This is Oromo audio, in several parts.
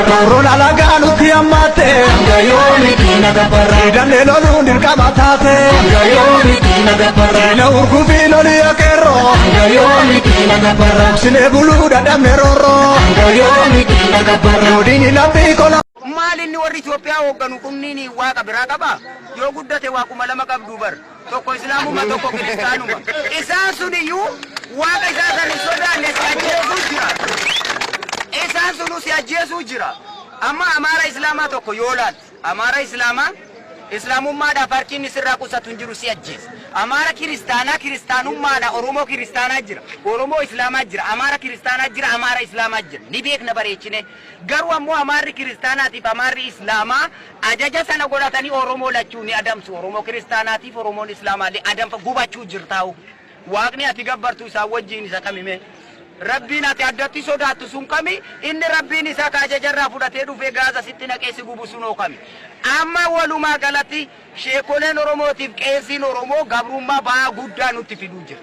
Corona la ganu ti amate Gayomi tina da barra Dalle lolu nirkamatate Gayomi tina da barra Na urku filo li akero Gayomi tina da barra Sine bulu da dameroro Gayomi tina da barra Odini na pikola Maalin warri Itoophiyaa hogganu kunniin waaqa biraa qaba yoo guddate waaquma lama qabdu bar tokko islaamuma tokko kiristaanuma isaan sun iyyuu waaqa isaa san hin sodaanne si ajjeesuu jira isaan sunu si ajjeesuu jira amma amaara islaamaa tokko yoo laalte amaara islaamaa islaamummaadhaaf harkiin isirraa qusatu hin jiru si ajjeesa amaara kiristaanummaadha oromoo kiristaanaa jira oromoo islaamaa jira amaara kiristaanaa jira amaara islaamaa jira ni beekna bareechine garuu ammoo amaarri kiristaanaatiif amaarri islaamaa ajaja sana godhatanii oromoo lachuu ni adamsu oromoo kiristaanaatiif oromoon islaamaallee adamfa gubachuu jirtaa'u waaqni ati gabbartu isaa wajjiin isa kamime Rabbiin ati addatti sodaattu sun kami inni rabbiin isaa kaajajarraa fudhatee dhufee gaasa sitti naqeessi gubu sunoo kami amma walumaa galatti sheekoleen oromootiif qeesiin oromoo gabrummaa ba'aa guddaa nutti fiduu jira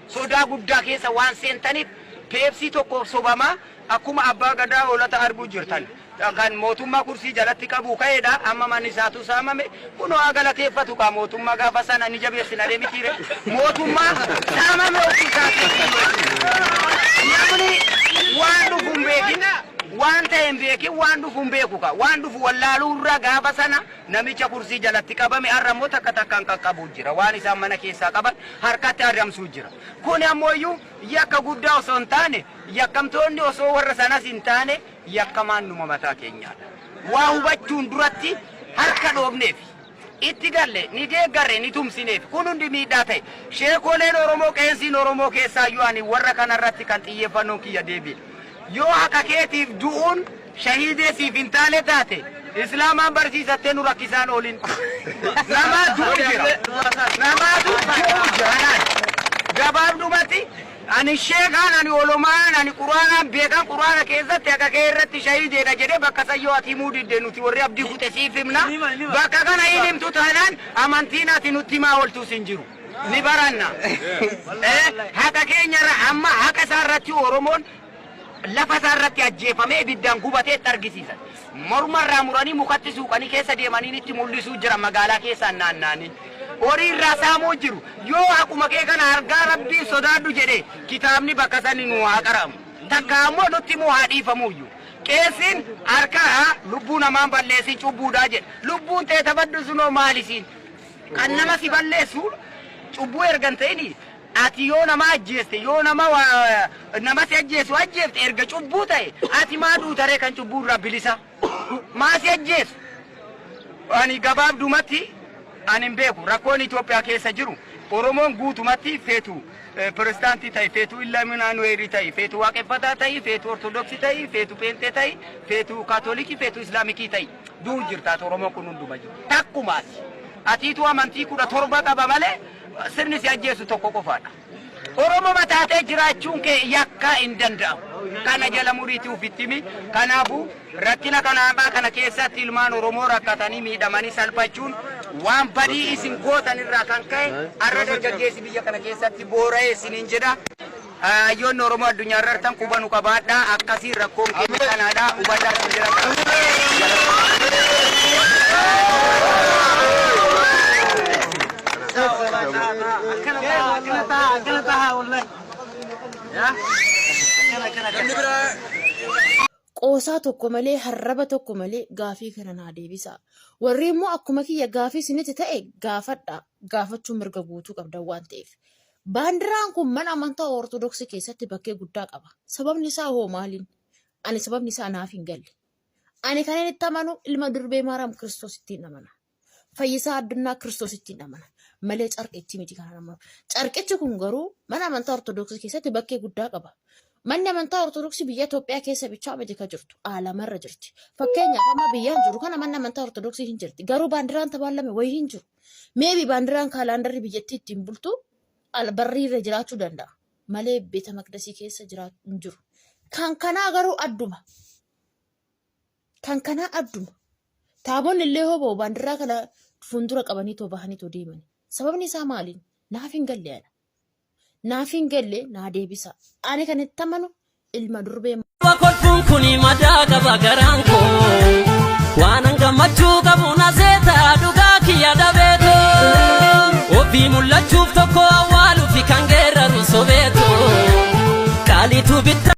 sodaa guddaa keessa waan seentaniif peepsii tokko sobamaa akkuma abbaa gadaa hoolata arguu jirtan kan mootummaa kursii jalatti qabu ka'eedha amma manni isaatu saamame kunoo agalateeffatu kaa mootummaa gaafa sana ni jabeessina deemitiire mootummaa saamame ofiisaati namni waan dhufuun beekin waan ta'een beekin waan dhufuun beeku ka waan dhufu wallaaluurra gaafa sana namicha kursii jalatti qabame arrammoo takka takkaan qaqqabu jira waan isaan mana keessaa qaban harkatti adamsuu jira kun ammoo iyyuu yakka guddaa osoo hin taane yakkamtoonni osoo warra sanas hin taane yakkamaan numa mataa keenyaadha waa hubachuun duratti harka dhoofneef itti galle ni deeggarre ni tumsineef kun hundi miidhaa ta'e sheekoleen oromoo qeensiin oromoo keessaayyuu ani warra kanarratti kan xiyyeeffannoon kiyya deebi'e yoo haqa keetiif du'uun shahiidee siif hin taane taate islaamaan barsiisattee nu rakkisaan oolin namaatu jira gabaabdumatti ani sheekaan ani olomaan ani quraanaan beekan quraana keessatti haqa kee irratti shahiideedha jedhee bakka sayyoo ati himuu didde nuti warri abdii kute siif himna bakka kana hin himtu taanaan amantiin ati nutti himaa ooltuus hin jiru ni baranna haqa keenyarra amma haqa isaarratti oromoon lafa isaarratti ajjeefamee ibiddaan gubateetti argisiisan mormarraa muranii mukatti suuqanii keessa deemanii itti mul'isuu jira magaalaa keessaan naanna'anii horii irraa saamuu jiru yoo akkuma kee kana argaa rabbii sodaadhu jedhe kitaabni bakka sani nu haa qaramu takka ammoo nutti immoo haa dhiifamuyyuu qeessiin harkaa lubbuu namaan balleessin cubbuudhaa jedhe lubbuun ta'e tabaddu sunoo maalisiin kan nama si balleessu cubbuu ergan ta'ini ati yoo nama ajjeeste yoo nama si ajjeesu ajjeefte erga cubbuu ta'e ati maa duutaree kan cubbuu irraa bilisa maa si ajjeesu ani gabaabdumatti anin beeku rakkoon Itoophiyaa keessa jiru oromoon guutumatti feetu pirezidaantii ta'e feetu illaaminaan weerii ta'e feetu waaqeffataa ta'e feetu ortodoksii ta'e feetu peentee ta'e feetu kaatoolikii feetu islaamikii ta'e duu jirtaat oromoon kun hunduma jiru takkumaati atiitu amantii 17 qaba malee sirni si ajjeesu tokko qofaadha oromoo mataatee jiraachuun kee yakka hin danda'amu kana jala muriitii ufittimi kanaafuu rakkina kanaafaa kana keessatti ilmaan oromoo rakkatanii miidhamanii salphachuun waan badii isin gootan irraa kan ka'e har'a dargaggeessi biyya kana keessatti boora'ee isiniin jedha ayyoonni oromoo addunyaa irra tan qubanu qabaadhaa akkasiin rakkoon keenya kanaadha hubadhaa isin jedha qoosaa tokko malee harraba tokko malee gaafii kana naa deebisa warri immoo akkuma kiyya gaafii isinitti ta'e gaafadha gaafachuun mirga guutuu qabdan waan ta'eef baandiraan kun mana amantaa ortodoksii keessatti bakkee guddaa qaba sababni isaa hoo maaliin ani sababni isaa naaf hin galle ani kan inni itti amanu ilma durbee maaraam kiristoos ittiin amana fayyisaa addunyaa kiristoos ittiin amana malee carqichi miti kan amanu carqichi kun garuu mana amantaa ortodoksii keessatti bakkee guddaa qaba manni amantaa ortodoksii biyya Itoophiyaa keessa bichaa miti ka jirtu alamarra jirti fakkeenyaaf amma biyyaan jiru kana manni amantaa ortodoksii hin jirti garuu baandiraan tabaallame wayii hin jiru meebi baandiraan kaalaandarri biyyattii ittiin bultu albarriirra jiraachuu danda'a malee beeta maqdasii keessa jiraatu hin jiru kan kanaa garuu adduma taabonni illee hoboo baandiraa kana fuuldura qabanii too bahanii too deemani sababni isaa maaliin naaf hin galle naa deebisa ani kan itti amanu ilma durbee Kopha kolfuun kuni madaa qaba garaan koo waan gammachuu qabu na seeta dhugaa kiyya dhabeetoo ofii mul'achuuf tokko awwaaluuf kan geeraru sobeetoo qaaliitu bitta